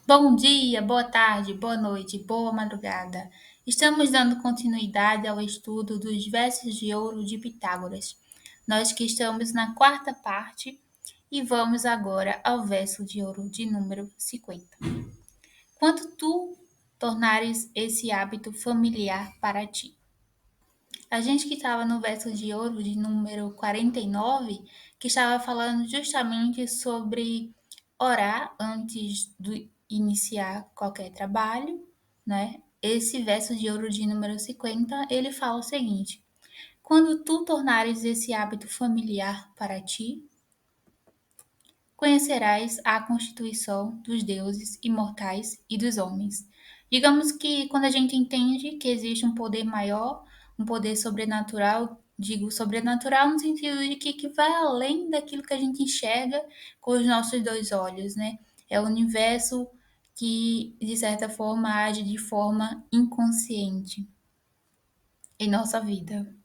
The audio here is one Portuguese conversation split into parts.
Bom dia, boa tarde, boa noite, boa madrugada. Estamos dando continuidade ao estudo dos versos de ouro de Pitágoras. Nós que estamos na quarta parte e vamos agora ao verso de ouro de número 50. Quando tu tornares esse hábito familiar para ti. A gente que estava no verso de ouro de número 49, que estava falando justamente sobre orar antes de iniciar qualquer trabalho, né? Esse verso de ouro de número 50, ele fala o seguinte: quando tu tornares esse hábito familiar para ti, conhecerás a constituição dos deuses imortais e dos homens. Digamos que quando a gente entende que existe um poder maior, um poder sobrenatural, digo sobrenatural no sentido de que vai além daquilo que a gente enxerga com os nossos dois olhos, né? É o universo que, de certa forma, age de forma inconsciente em nossa vida.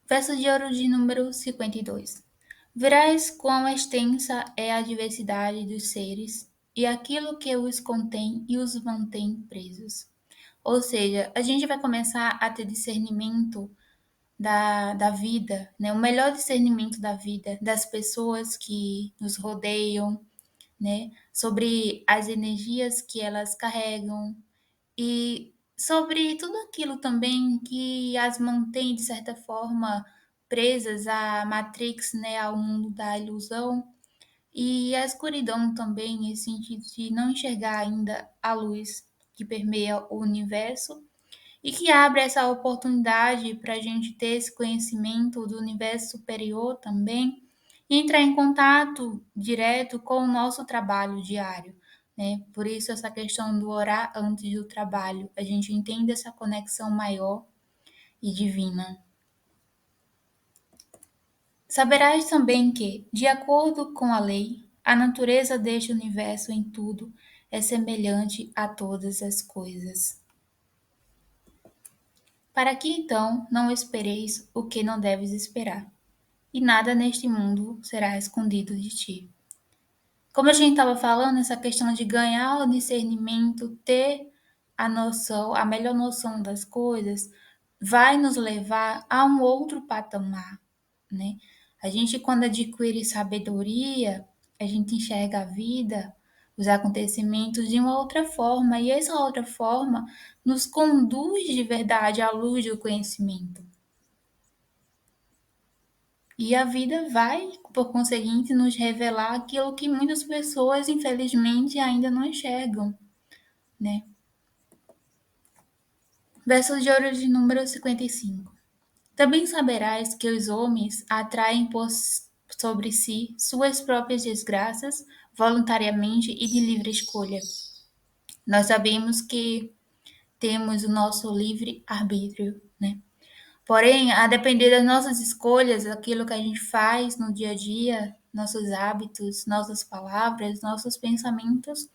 Verso de ouro de número 52. Verás quão extensa é a diversidade dos seres e aquilo que os contém e os mantém presos. Ou seja, a gente vai começar a ter discernimento da vida, né? O melhor discernimento da vida, das pessoas que nos rodeiam, né? Sobre as energias que elas carregam, e sobre tudo aquilo também que as mantém, de certa forma, presas à Matrix, né, ao mundo da ilusão, e a escuridão também, nesse sentido de não enxergar ainda a luz que permeia o universo e que abre essa oportunidade para a gente ter esse conhecimento do universo superior também e entrar em contato direto com o nosso trabalho diário, né? Por isso essa questão do orar antes do trabalho, a gente entende essa conexão maior e divina. Saberás também que, de acordo com a lei, a natureza deste universo em tudo é semelhante a todas as coisas. Para que então não espereis o que não deves esperar, e nada neste mundo será escondido de ti. Como a gente estava falando, essa questão de ganhar o discernimento, ter a noção, a melhor noção das coisas, vai nos levar a um outro patamar, né? A gente, quando adquire sabedoria, a gente enxerga a vida, os acontecimentos de uma outra forma, e essa outra forma nos conduz de verdade à luz do conhecimento. E a vida vai, por conseguinte, nos revelar aquilo que muitas pessoas, infelizmente, ainda não enxergam, né? Verso de ouro de número 55. Também saberás que os homens atraem por sobre si suas próprias desgraças, voluntariamente e de livre escolha. Nós sabemos que temos o nosso livre arbítrio, né? Porém, a depender das nossas escolhas, aquilo que a gente faz no dia a dia, nossos hábitos, nossas palavras, nossos pensamentos,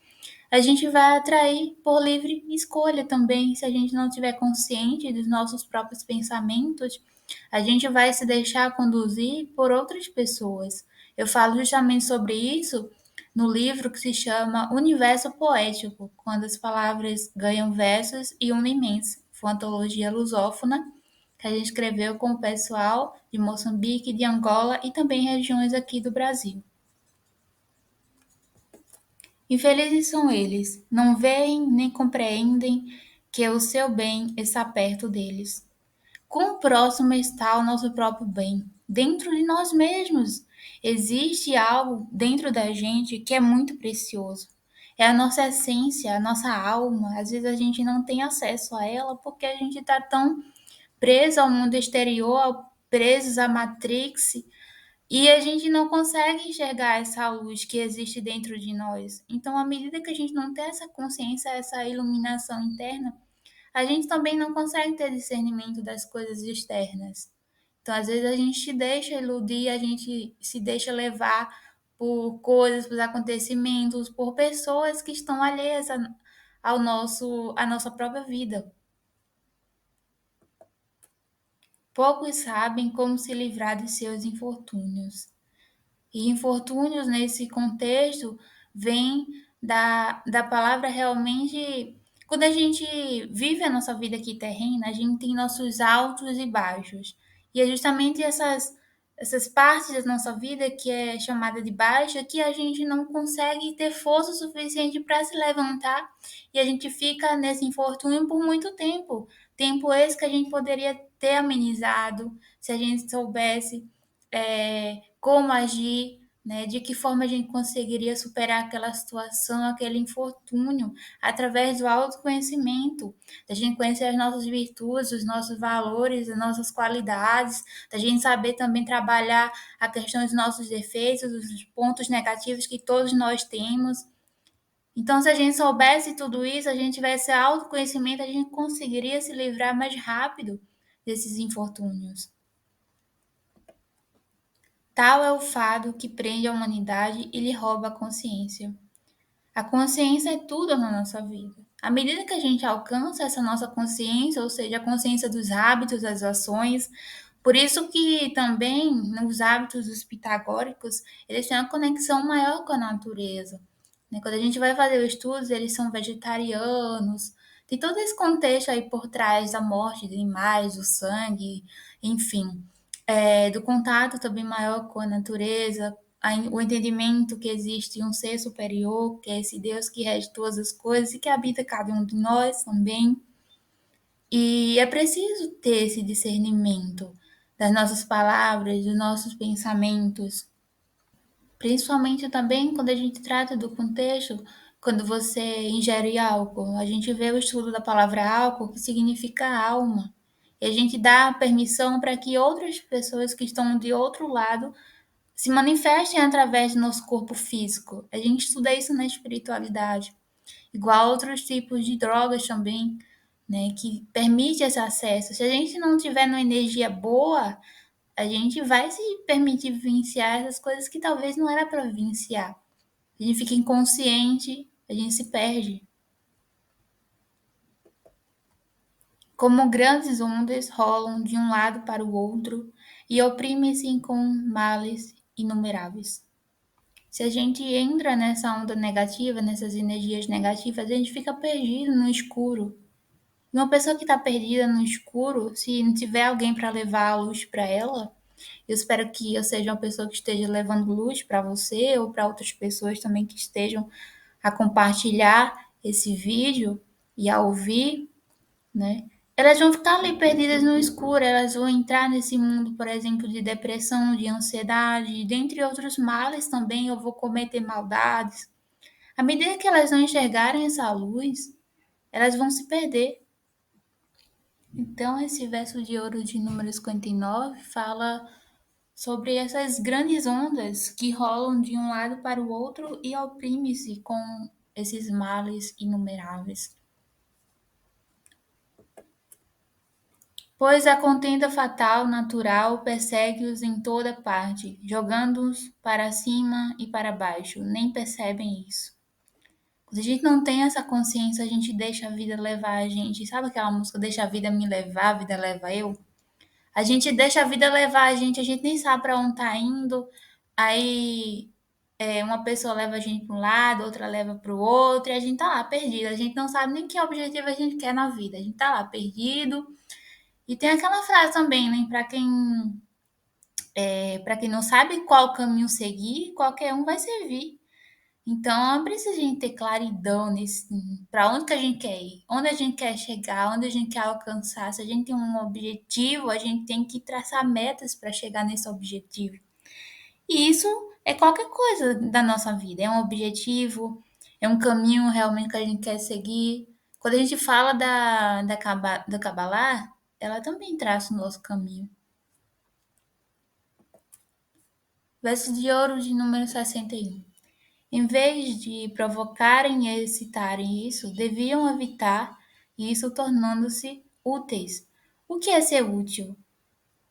a gente vai atrair por livre escolha também. Se a gente não estiver consciente dos nossos próprios pensamentos, a gente vai se deixar conduzir por outras pessoas. Eu falo justamente sobre isso no livro que se chama Universo Poético, quando as palavras ganham versos e unem mentes. Foi uma antologia lusófona que a gente escreveu com o pessoal de Moçambique, de Angola e também regiões aqui do Brasil. Infelizes são eles, não veem nem compreendem que o seu bem está perto deles. Quão próximo está o nosso próprio bem? Dentro de nós mesmos. Existe algo dentro da gente que é muito precioso. É a nossa essência, a nossa alma. Às vezes a gente não tem acesso a ela porque a gente está tão preso ao mundo exterior, presos à Matrix, e a gente não consegue enxergar essa luz que existe dentro de nós. Então, à medida que a gente não tem essa consciência, essa iluminação interna, a gente também não consegue ter discernimento das coisas externas. Então, às vezes, a gente se deixa iludir, a gente se deixa levar por coisas, por acontecimentos, por pessoas que estão alheias à nossa própria vida. Poucos sabem como se livrar de seus infortúnios. E infortúnios nesse contexto vem da palavra realmente. Quando a gente vive a nossa vida aqui terrena, a gente tem nossos altos e baixos. E é justamente essas partes da nossa vida que é chamada de baixa que a gente não consegue ter força suficiente para se levantar e a gente fica nesse infortúnio por muito tempo. Tempo esse que a gente poderia ter amenizado se a gente soubesse como agir, né? De que forma a gente conseguiria superar aquela situação, aquele infortúnio, através do autoconhecimento, da gente conhecer as nossas virtudes, os nossos valores, as nossas qualidades, da gente saber também trabalhar a questão dos nossos defeitos, dos pontos negativos que todos nós temos. Então, se a gente soubesse tudo isso, a gente tivesse autoconhecimento, a gente conseguiria se livrar mais rápido desses infortúnios. Tal é o fado que prende a humanidade e lhe rouba a consciência. A consciência é tudo na nossa vida. À medida que a gente alcança essa nossa consciência, ou seja, a consciência dos hábitos, das ações, por isso que também nos hábitos dos pitagóricos, eles têm uma conexão maior com a natureza. Né? Quando a gente vai fazer os estudos, eles são vegetarianos, tem todo esse contexto aí por trás da morte de animais, do sangue, enfim, do contato também maior com a natureza, o entendimento que existe um ser superior, que é esse Deus que rege todas as coisas e que habita cada um de nós também. E é preciso ter esse discernimento das nossas palavras, dos nossos pensamentos, principalmente também quando a gente trata do contexto, quando você ingere álcool. A gente vê o estudo da palavra álcool, que significa alma. E a gente dá permissão para que outras pessoas que estão de outro lado se manifestem através do nosso corpo físico. A gente estuda isso na espiritualidade. Igual outros tipos de drogas também, né, que permite esse acesso. Se a gente não tiver uma energia boa, a gente vai se permitir vivenciar essas coisas que talvez não era para vivenciar. A gente fica inconsciente, a gente se perde. Como grandes ondas rolam de um lado para o outro e oprimem-se com males inumeráveis. Se a gente entra nessa onda negativa, nessas energias negativas, a gente fica perdido no escuro. E uma pessoa que está perdida no escuro, se não tiver alguém para levar a luz para ela, eu espero que eu seja uma pessoa que esteja levando luz para você ou para outras pessoas também que estejam a compartilhar esse vídeo e a ouvir, né? Elas vão ficar ali perdidas no escuro, elas vão entrar nesse mundo, por exemplo, de depressão, de ansiedade, dentre outros males também, eu vou cometer maldades. À medida que elas não enxergarem essa luz, elas vão se perder. Então, esse verso de ouro de número 59 fala sobre essas grandes ondas que rolam de um lado para o outro e oprime-se com esses males inumeráveis. Pois a contenda fatal, natural, persegue-os em toda parte, jogando-os para cima e para baixo, nem percebem isso. Quando a gente não tem essa consciência, a gente deixa a vida levar a gente. Sabe aquela música, deixa a vida me levar, a vida leva eu? A gente deixa a vida levar a gente nem sabe para onde tá indo. Aí uma pessoa leva a gente para um lado, outra leva para o outro, e a gente tá lá perdido. A gente não sabe nem que objetivo a gente quer na vida. A gente tá lá perdido. E tem aquela frase também, né? Para quem não sabe qual caminho seguir, qualquer um vai servir. Então, é preciso a gente ter claridão nesse, para onde que a gente quer ir, onde a gente quer chegar, onde a gente quer alcançar. Se a gente tem um objetivo, a gente tem que traçar metas para chegar nesse objetivo. E isso é qualquer coisa da nossa vida. É um objetivo, é um caminho realmente que a gente quer seguir. Quando a gente fala da Kabbalah, ela também traça o nosso caminho. Verso de ouro de número 61. Em vez de provocarem e excitarem isso, deviam evitar isso tornando-se úteis. O que é ser útil?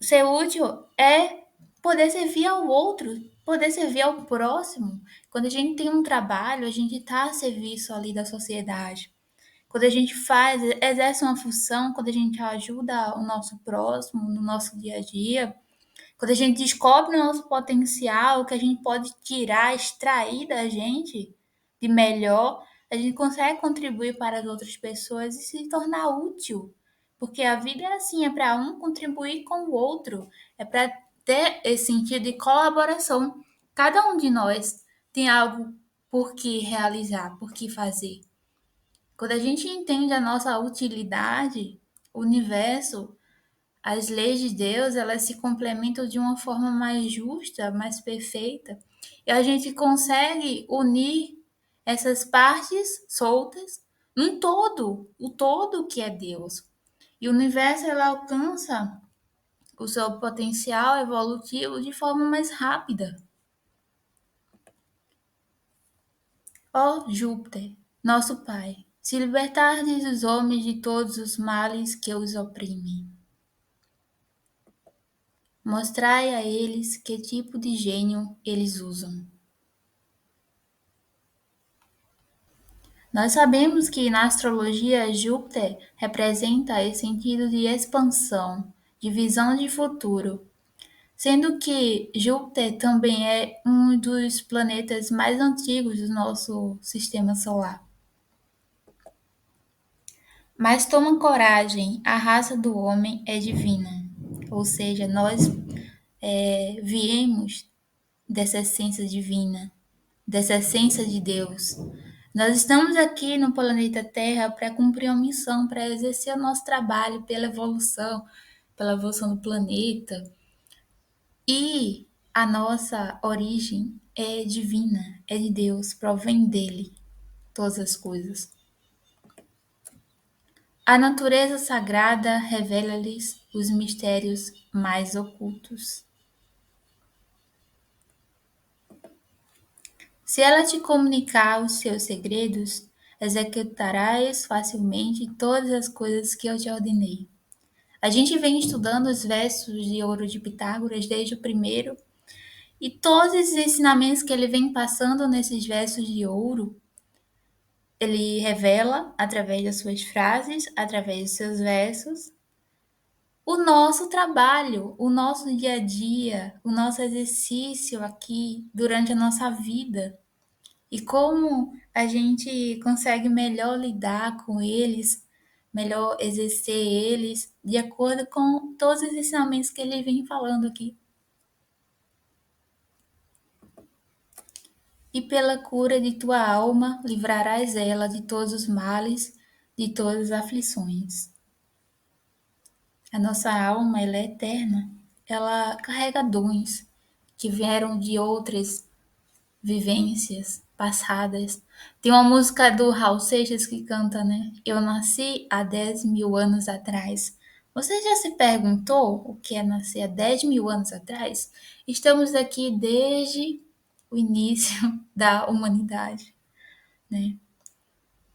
Ser útil é poder servir ao outro, poder servir ao próximo. Quando a gente tem um trabalho, a gente está a serviço ali da sociedade. Quando a gente faz, exerce uma função, quando a gente ajuda o nosso próximo no nosso dia a dia, quando a gente descobre o nosso potencial, o que a gente pode tirar, extrair da gente, de melhor, a gente consegue contribuir para as outras pessoas e se tornar útil. Porque a vida é assim, é para um contribuir com o outro, é para ter esse sentido de colaboração. Cada um de nós tem algo por que realizar, por que fazer. Quando a gente entende a nossa utilidade, o universo, as leis de Deus, elas se complementam de uma forma mais justa, mais perfeita, e a gente consegue unir essas partes soltas num todo, o todo que é Deus. E o universo ela alcança o seu potencial evolutivo de forma mais rápida. Ó Júpiter, nosso Pai, se libertardes os homens de todos os males que os oprimem, mostrai a eles que tipo de gênio eles usam. Nós sabemos que na astrologia Júpiter representa esse sentido de expansão, de visão de futuro, sendo que Júpiter também é um dos planetas mais antigos do nosso sistema solar. Mas toma coragem, a raça do homem é divina, ou seja, nós viemos dessa essência divina, dessa essência de Deus. Nós estamos aqui no planeta Terra para cumprir uma missão, para exercer o nosso trabalho pela evolução do planeta. E a nossa origem é divina, é de Deus, provém dele todas as coisas. A natureza sagrada revela-lhes os mistérios mais ocultos. Se ela te comunicar os seus segredos, executarás facilmente todas as coisas que eu te ordenei. A gente vem estudando os versos de ouro de Pitágoras desde o primeiro, e todos os ensinamentos que ele vem passando nesses versos de ouro, ele revela através das suas frases, através dos seus versos, o nosso trabalho, o nosso dia a dia, o nosso exercício aqui durante a nossa vida. E como a gente consegue melhor lidar com eles, melhor exercer eles, de acordo com todos os ensinamentos que ele vem falando aqui. E pela cura de tua alma, livrarás ela de todos os males, de todas as aflições. A nossa alma, ela é eterna, ela carrega dons que vieram de outras vivências passadas. Tem uma música do Raul Seixas que canta, né? Eu nasci há 10 mil anos atrás. Você já se perguntou o que é nascer há 10 mil anos atrás? Estamos aqui desde o início da humanidade, né?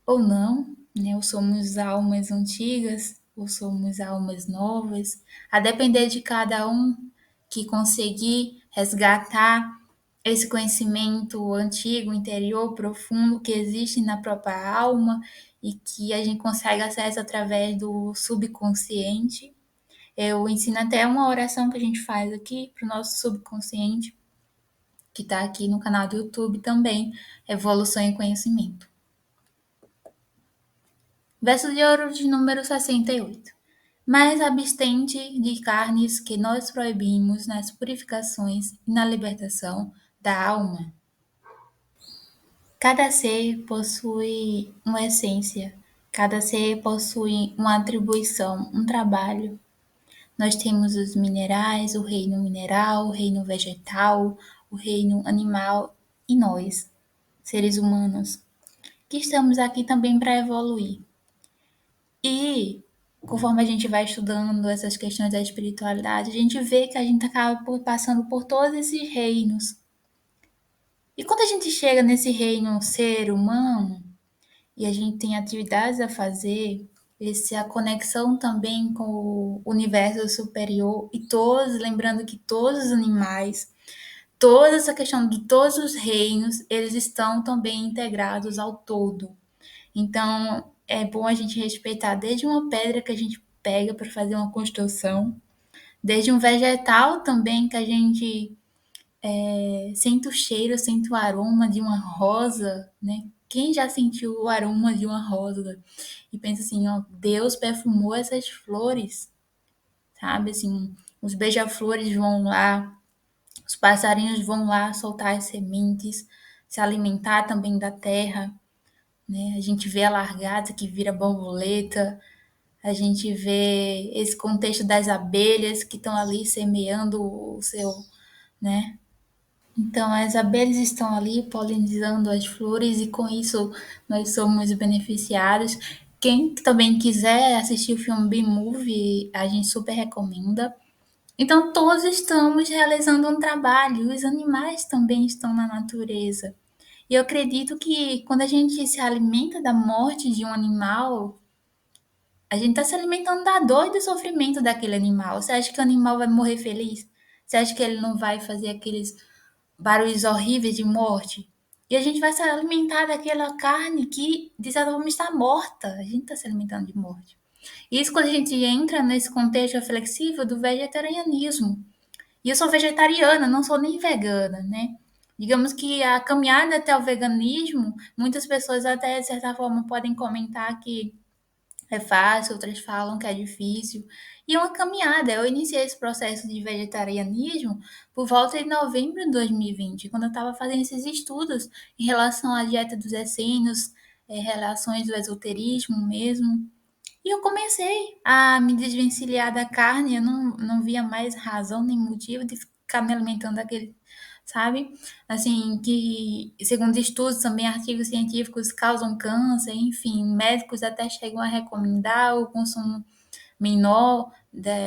Ou não, né? Ou somos almas antigas, ou somos almas novas, a depender de cada um que conseguir resgatar esse conhecimento antigo, interior, profundo que existe na própria alma e que a gente consegue acesso através do subconsciente. Eu ensino até uma oração que a gente faz aqui para o nosso subconsciente, que está aqui no canal do YouTube também, Evolução em Conhecimento. Verso de ouro de número 68. Mas abstente de carnes que nós proibimos nas purificações e na libertação da alma. Cada ser possui uma essência, cada ser possui uma atribuição, um trabalho. Nós temos os minerais, o reino mineral, o reino vegetal, o reino animal e nós, seres humanos, que estamos aqui também para evoluir. E conforme a gente vai estudando essas questões da espiritualidade, a gente vê que a gente acaba passando por todos esses reinos. E quando a gente chega nesse reino ser humano, e a gente tem atividades a fazer, essa conexão também com o universo superior, e todos, lembrando que todos os animais, toda essa questão de todos os reinos, eles estão também integrados ao todo. Então, é bom a gente respeitar desde uma pedra que a gente pega para fazer uma construção, desde um vegetal também que a gente Sinto o cheiro, sinto o aroma de uma rosa, né? Quem já sentiu o aroma de uma rosa e pensa assim, ó, Deus perfumou essas flores, sabe? Assim, os beija-flores vão lá, os passarinhos vão lá soltar as sementes, se alimentar também da terra, né? A gente vê a largata que vira borboleta, a gente vê esse contexto das abelhas que estão ali semeando o seu, né? Então, as abelhas estão ali polinizando as flores e com isso nós somos beneficiados. Quem também quiser assistir o filme B-Movie, a gente super recomenda. Então, todos estamos realizando um trabalho, os animais também estão na natureza. E eu acredito que quando a gente se alimenta da morte de um animal, a gente está se alimentando da dor e do sofrimento daquele animal. Você acha que o animal vai morrer feliz? Você acha que ele não vai fazer aqueles barulhos horríveis de morte? E a gente vai se alimentar daquela carne que, de certa forma, está morta. A gente está se alimentando de morte. Isso quando a gente entra nesse contexto reflexivo do vegetarianismo. E eu sou vegetariana, não sou nem vegana, né? Digamos que a caminhada até o veganismo, muitas pessoas até de certa forma podem comentar que é fácil, outras falam que é difícil. E é uma caminhada. Eu iniciei esse processo de vegetarianismo por volta de novembro de 2020, quando eu estava fazendo esses estudos em relação à dieta dos essênios, relações do esoterismo mesmo. E eu comecei a me desvencilhar da carne, eu não via mais razão nem motivo de ficar me alimentando daquele, sabe? Assim, que segundo estudos também, artigos científicos causam câncer, enfim, médicos até chegam a recomendar o consumo menor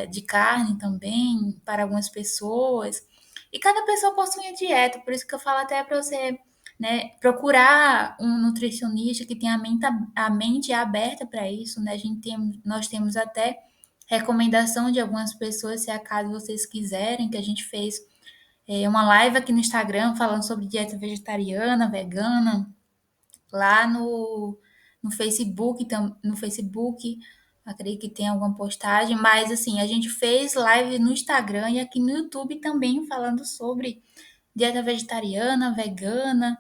de carne também para algumas pessoas. E cada pessoa possui uma dieta, por isso que eu falo até para você, né, procurar um nutricionista que tenha a mente aberta para isso, né? Nós temos até recomendação de algumas pessoas, se acaso vocês quiserem, que a gente fez uma live aqui no Instagram falando sobre dieta vegetariana, vegana, lá no Facebook, acredito que tem alguma postagem, mas assim, a gente fez live no Instagram e aqui no YouTube também falando sobre dieta vegetariana, vegana.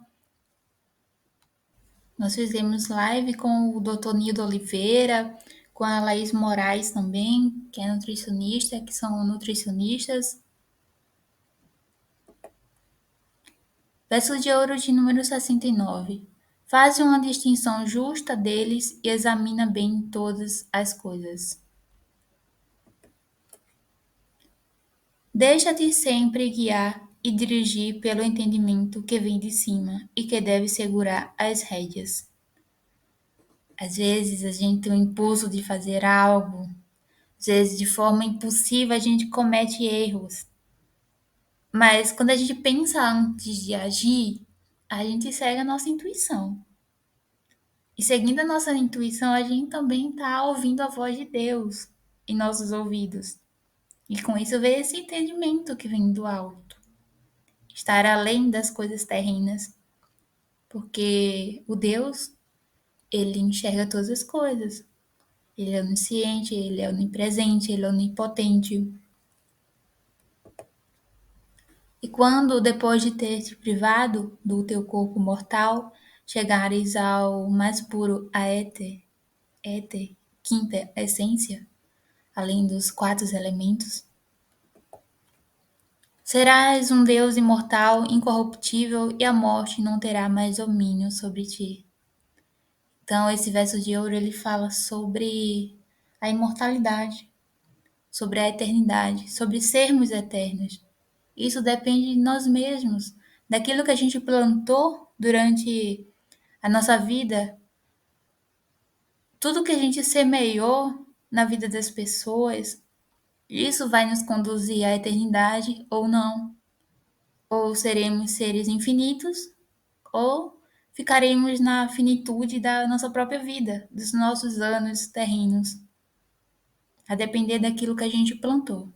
Nós fizemos live com o Dr. Nildo Oliveira, com a Laís Moraes também, que é nutricionista, que são nutricionistas. Verso de ouro de número 69. Faze uma distinção justa deles e examina bem todas as coisas. Deixa-te sempre guiar e dirigir pelo entendimento que vem de cima e que deve segurar as rédeas. Às vezes a gente tem o impulso de fazer algo, às vezes de forma impulsiva a gente comete erros. Mas quando a gente pensa antes de agir, a gente segue a nossa intuição. E seguindo a nossa intuição, a gente também está ouvindo a voz de Deus em nossos ouvidos. E com isso vem esse entendimento que vem do alto. Estar além das coisas terrenas. Porque o Deus, ele enxerga todas as coisas. Ele é onisciente, ele é onipresente, ele é onipotente. E quando, depois de ter te privado do teu corpo mortal, chegares ao mais puro éter, quinta essência, além dos quatro elementos, serás um Deus imortal, incorruptível, e a morte não terá mais domínio sobre ti. Então, esse verso de ouro ele fala sobre a imortalidade, sobre a eternidade, sobre sermos eternos. Isso depende de nós mesmos, daquilo que a gente plantou durante a nossa vida, tudo que a gente semeou na vida das pessoas, isso vai nos conduzir à eternidade ou não. Ou seremos seres infinitos, ou ficaremos na finitude da nossa própria vida, dos nossos anos terrenos, a depender daquilo que a gente plantou.